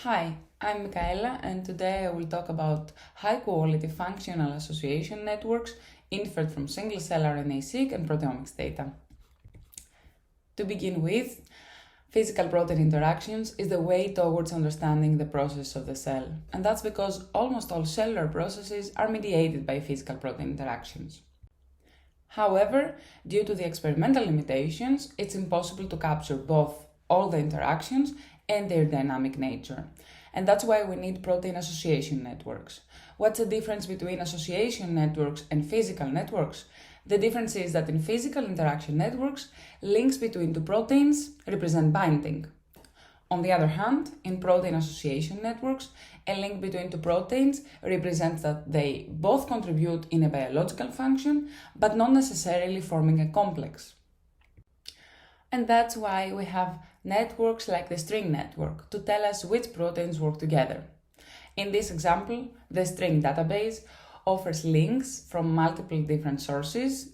Hi, I'm Michaela, and today I will talk about high-quality functional association networks inferred from single-cell RNA-seq and proteomics data. To begin with, physical protein interactions is the way towards understanding the process of the cell, and that's because almost all cellular processes are mediated by physical protein interactions. However, due to the experimental limitations, it's impossible to capture both all the interactions and their dynamic nature. And that's why we need protein association networks. What's the difference between association networks and physical networks? The difference is that in physical interaction networks, links between two proteins represent binding. On the other hand, in protein association networks, a link between two proteins represents that they both contribute in a biological function, but not necessarily forming a complex. And that's why we have networks like the string network to tell us which proteins work together. In this example, the string database offers links from multiple different sources,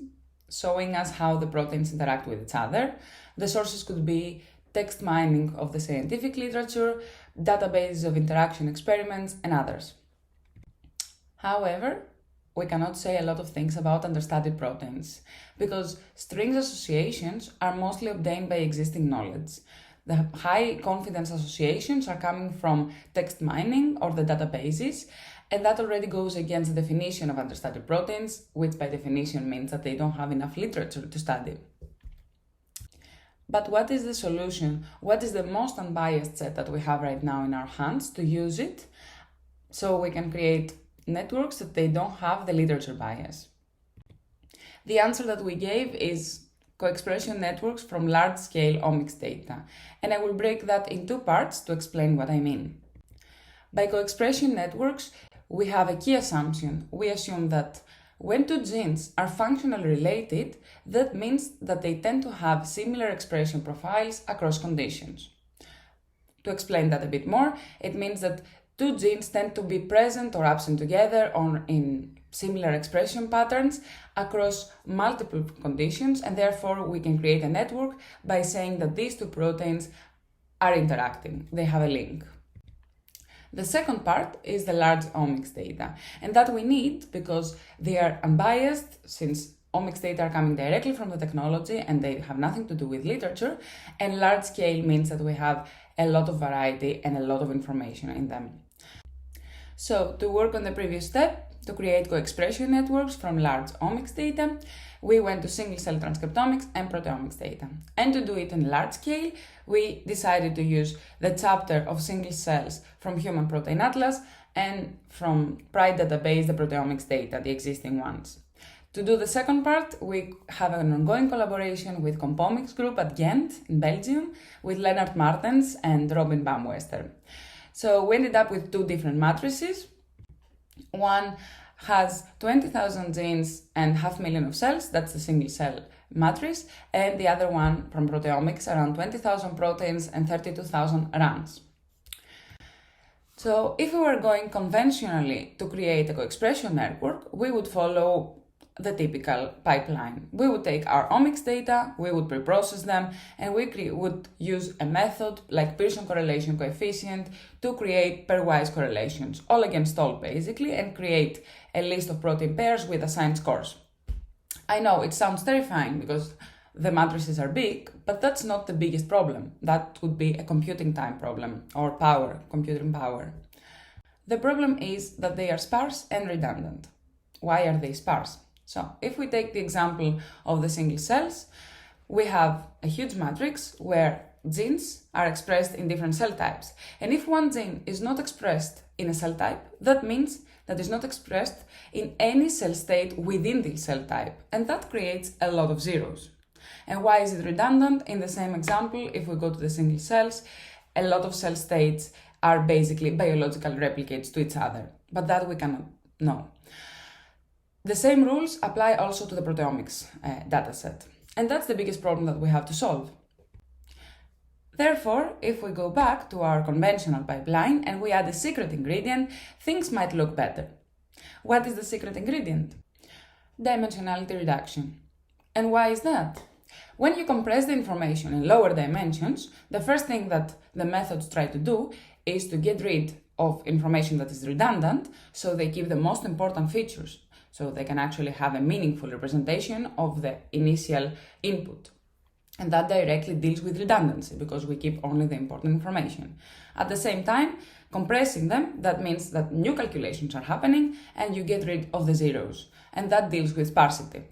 showing us how the proteins interact with each other. The sources could be text mining of the scientific literature, databases of interaction experiments, and others. However, we cannot say a lot of things about understudied proteins, because strings associations are mostly obtained by existing knowledge. The high confidence associations are coming from text mining or the databases, and that already goes against the definition of understudied proteins, which by definition means that they don't have enough literature to study. But what is the solution? What is the most unbiased set that we have right now in our hands to use it so we can create networks that they don't have the literature bias? The answer that we gave is co-expression networks from large-scale omics data, and I will break that in two parts to explain what I mean. By co-expression networks, we have a key assumption. We assume that when two genes are functionally related, that means that they tend to have similar expression profiles across conditions. To explain that a bit more, it means that two genes tend to be present or absent together or in similar expression patterns across multiple conditions, and therefore we can create a network by saying that these two proteins are interacting, they have a link. The second part is the large omics data, and that we need because they are unbiased, since omics data are coming directly from the technology and they have nothing to do with literature, and large scale means that we have a lot of variety and a lot of information in them. So, to work on the previous step, to create co-expression networks from large omics data, we went to single-cell transcriptomics and proteomics data. And to do it in large scale, we decided to use the chapter of single cells from Human Protein Atlas and from PRIDE database, the proteomics data, the existing ones. To do the second part, we have an ongoing collaboration with Compomics group at Ghent in Belgium with Lennart Martens and Robin Baumwester. So we ended up with two different matrices. One has 20,000 genes and 500,000 of cells, that's the single cell matrix, and the other one from proteomics, around 20,000 proteins and 32,000 runs. So if we were going conventionally to create a co-expression network, we would follow the typical pipeline. We would take our omics data, we would pre-process them, and we would use a method like Pearson Correlation coefficient to create pairwise correlations, all against all basically, and create a list of protein pairs with assigned scores. I know it sounds terrifying because the matrices are big, but that's not the biggest problem. That would be a computing time problem or computing power. The problem is that they are sparse and redundant. Why are they sparse? So, if we take the example of the single cells, we have a huge matrix where genes are expressed in different cell types. And if one gene is not expressed in a cell type, that means that it's not expressed in any cell state within the cell type. And that creates a lot of zeros. And why is it redundant? In the same example, if we go to the single cells, a lot of cell states are basically biological replicates to each other. But that we cannot know. The same rules apply also to the proteomics dataset, and that's the biggest problem that we have to solve. Therefore, if we go back to our conventional pipeline and we add a secret ingredient, things might look better. What is the secret ingredient? Dimensionality reduction. And why is that? When you compress the information in lower dimensions, the first thing that the methods try to do is to get rid of information that is redundant, so they keep the most important features, so they can actually have a meaningful representation of the initial input. And that directly deals with redundancy, because we keep only the important information. At the same time, compressing them, that means that new calculations are happening and you get rid of the zeros, and that deals with sparsity.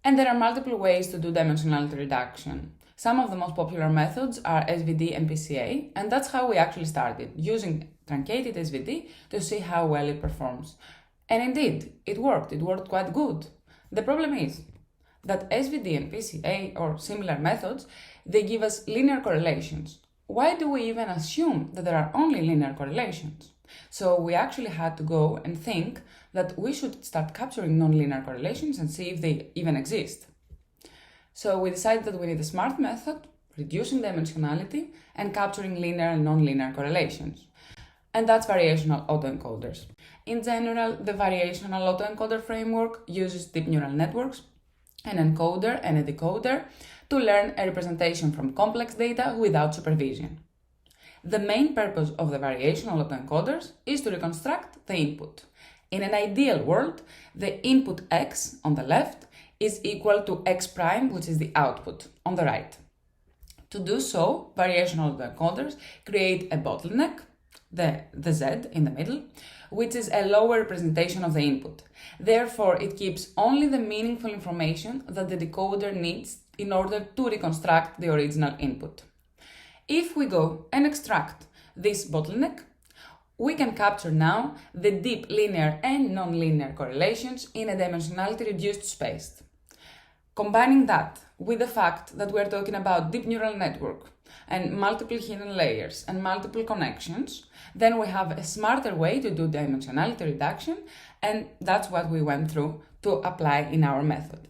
And there are multiple ways to do dimensionality reduction. Some of the most popular methods are SVD and PCA, and that's how we actually started, using truncated SVD to see how well it performs. And indeed, it worked quite good. The problem is that SVD and PCA, or similar methods, they give us linear correlations. Why do we even assume that there are only linear correlations? So we actually had to go and think that we should start capturing nonlinear correlations and see if they even exist. So we decided that we need a smart method, reducing dimensionality and capturing linear and nonlinear correlations. And that's variational autoencoders. In general, the variational autoencoder framework uses deep neural networks, an encoder and a decoder, to learn a representation from complex data without supervision. The main purpose of the variational autoencoders is to reconstruct the input. In an ideal world, the input x on the left is equal to x prime, which is the output, on the right. To do so, variational autoencoders create a bottleneck, the z in the middle, which is a lower representation of the input. Therefore, it keeps only the meaningful information that the decoder needs in order to reconstruct the original input. If we go and extract this bottleneck, we can capture now the deep linear and nonlinear correlations in a dimensionality reduced space. Combining that with the fact that we're talking about deep neural network and multiple hidden layers and multiple connections, then we have a smarter way to do dimensionality reduction, and that's what we went through to apply in our method.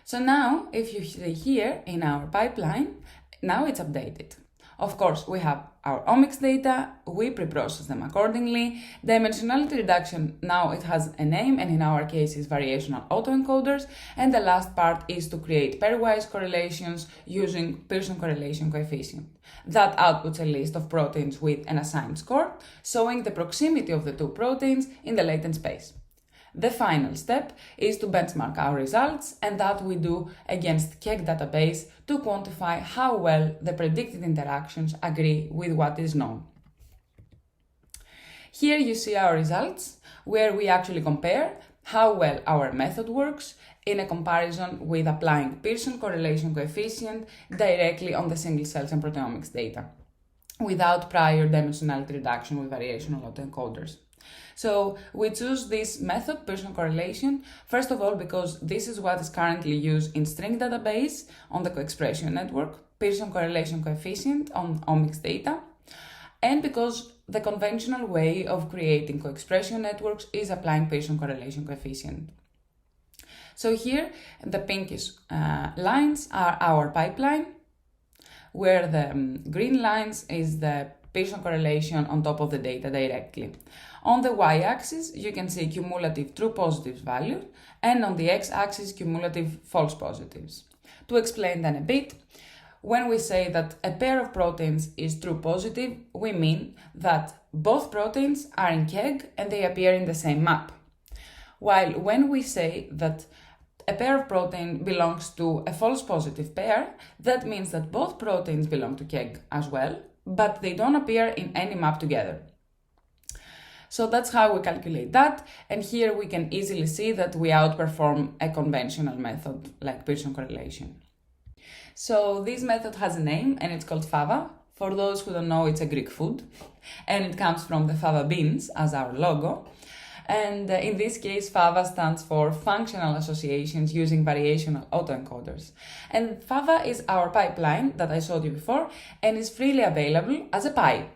So now, if you see here in our pipeline, now it's updated. Of course, we have our omics data, we pre-process them accordingly. Dimensionality reduction, now it has a name, and in our case is variational autoencoders. And the last part is to create pairwise correlations using Pearson Correlation coefficient. That outputs a list of proteins with an assigned score, showing the proximity of the two proteins in the latent space. The final step is to benchmark our results, and that we do against KEGG database to quantify how well the predicted interactions agree with what is known. Here you see our results, where we actually compare how well our method works in a comparison with applying Pearson Correlation coefficient directly on the single cells and proteomics data, without prior dimensionality reduction with variational autoencoders. So we choose this method, Pearson Correlation, first of all because this is what is currently used in string database on the co-expression network, Pearson Correlation coefficient on omics data, and because the conventional way of creating co-expression networks is applying Pearson Correlation coefficient. So here the pinkish lines are our pipeline, where the green lines is the Pearson correlation on top of the data directly. On the y-axis, you can see cumulative true positives value, and on the x-axis, cumulative false positives. To explain then a bit, when we say that a pair of proteins is true positive, we mean that both proteins are in KEGG and they appear in the same map. While when we say that a pair of proteins belongs to a false positive pair, that means that both proteins belong to KEGG as well, but they don't appear in any map together. So that's how we calculate that, and here we can easily see that we outperform a conventional method like Pearson correlation. So this method has a name, and it's called FAVA. For those who don't know, it's a Greek food, and it comes from the fava beans as our logo. And in this case, FAVA stands for Functional Associations Using Variational Autoencoders. And FAVA is our pipeline that I showed you before, and is freely available as a pie.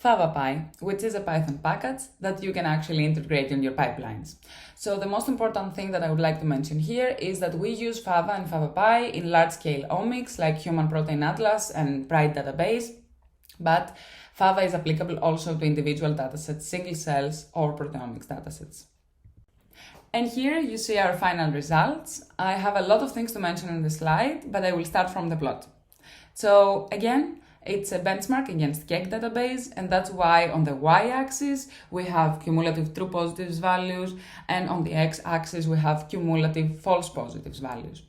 FavaPy, which is a Python package that you can actually integrate in your pipelines. So the most important thing that I would like to mention here is that we use FAVA and FavaPy in large-scale omics like Human Protein Atlas and Pride database, but FAVA is applicable also to individual datasets, single cells, or proteomics datasets. And here you see our final results. I have a lot of things to mention in the slide, but I will start from the plot. So again, it's a benchmark against KEGG database, and that's why on the y-axis we have cumulative true positives values, and on the x-axis we have cumulative false positives values.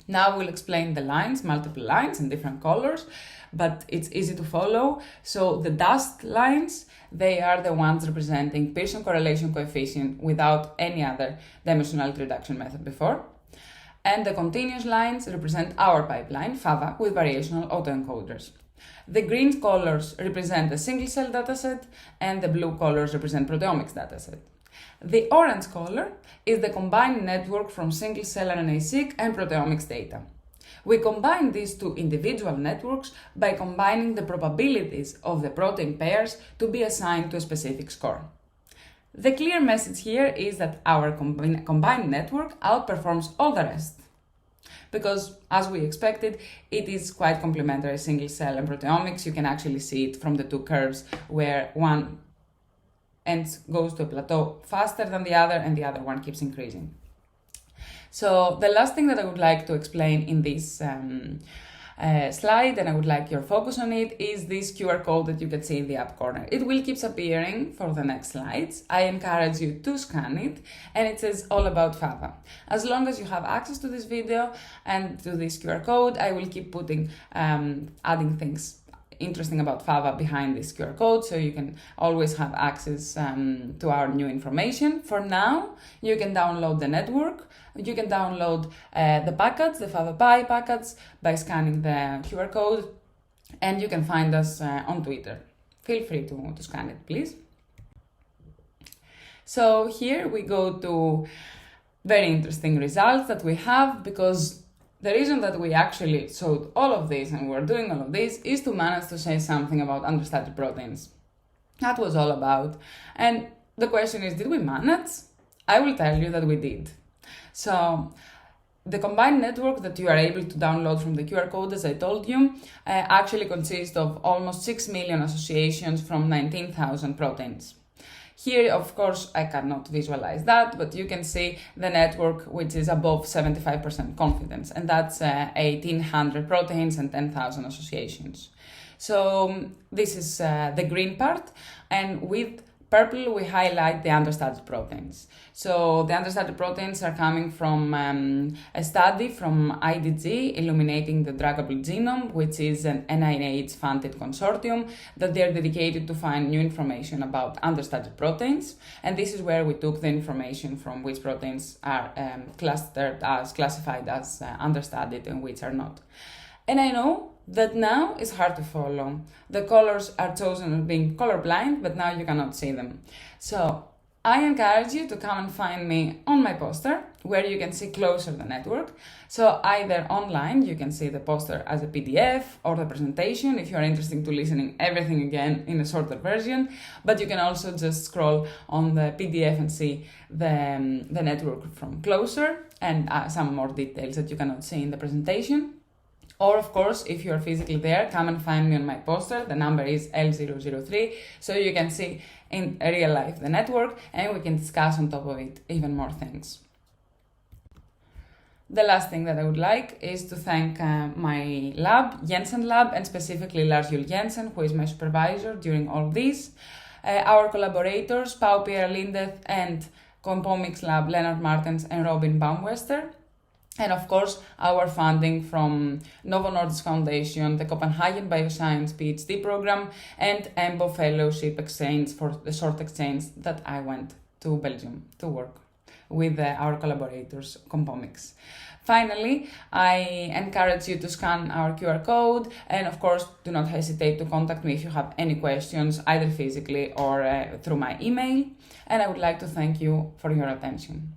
Now we'll explain the lines, multiple lines in different colors, but it's easy to follow. So the dashed lines, they are the ones representing Pearson correlation coefficient without any other dimensionality reduction method before. And the continuous lines represent our pipeline, FAVA, with variational autoencoders. The green colors represent the single-cell dataset, and the blue colors represent proteomics dataset. The orange color is the combined network from single-cell RNA-seq and proteomics data. We combine these two individual networks by combining the probabilities of the protein pairs to be assigned to a specific score. The clear message here is that our combined network outperforms all the rest, because, as we expected, it is quite complementary single cell and proteomics. You can actually see it from the two curves where one goes to a plateau faster than the other and the other one keeps increasing. So the last thing that I would like to explain in this slide, and I would like your focus on it, is this QR code that you can see in the up corner. It will keep appearing for the next slides. I encourage you to scan it, and it says all about FAVA. As long as you have access to this video and to this QR code, I will keep putting, adding things interesting about FAVA behind this QR code, so you can always have access to our new information. For now, you can download the network. You can download the package, the FAVA package, by scanning the QR code, and you can find us on Twitter. Feel free to scan it, please. So here we go to very interesting results that we have, because the reason that we actually showed all of this and we're doing all of this is to manage to say something about understudied proteins. That was all about. And the question is, did we manage? I will tell you that we did. So the combined network that you are able to download from the QR code, as I told you, actually consists of almost 6 million associations from 19,000 proteins. Here, of course, I cannot visualize that, but you can see the network, which is above 75% confidence, and that's 1,800 proteins and 10,000 associations. So this is the green part, and with purple we highlight the understudied proteins. So the understudied proteins are coming from a study from IDG, Illuminating the Druggable Genome, which is an NIH-funded consortium that they're dedicated to find new information about understudied proteins. And this is where we took the information from which proteins are classified as understudied and which are not. And I know that now is hard to follow. The colors are chosen as being colorblind, but now you cannot see them. So I encourage you to come and find me on my poster, where you can see closer the network. So either online, you can see the poster as a PDF, or the presentation if you are interested to listening everything again in a shorter version. But you can also just scroll on the PDF and see the network from closer, and some more details that you cannot see in the presentation. Or, of course, if you are physically there, come and find me on my poster. The number is L003, so you can see in real life the network, and we can discuss on top of it even more things. The last thing that I would like is to thank my lab, Jensen Lab, and specifically Lars Juul Jensen, who is my supervisor during all this. Our collaborators, Pau Pierre Lindeth and Compomics Lab, Leonard Martens and Robin Baumwester. And of course, our funding from Novo Nordisk Foundation, the Copenhagen Bioscience PhD program, and EMBO Fellowship Exchange for the short exchange that I went to Belgium to work with our collaborators, Compomics. Finally, I encourage you to scan our QR code, and of course, do not hesitate to contact me if you have any questions, either physically or through my email. And I would like to thank you for your attention.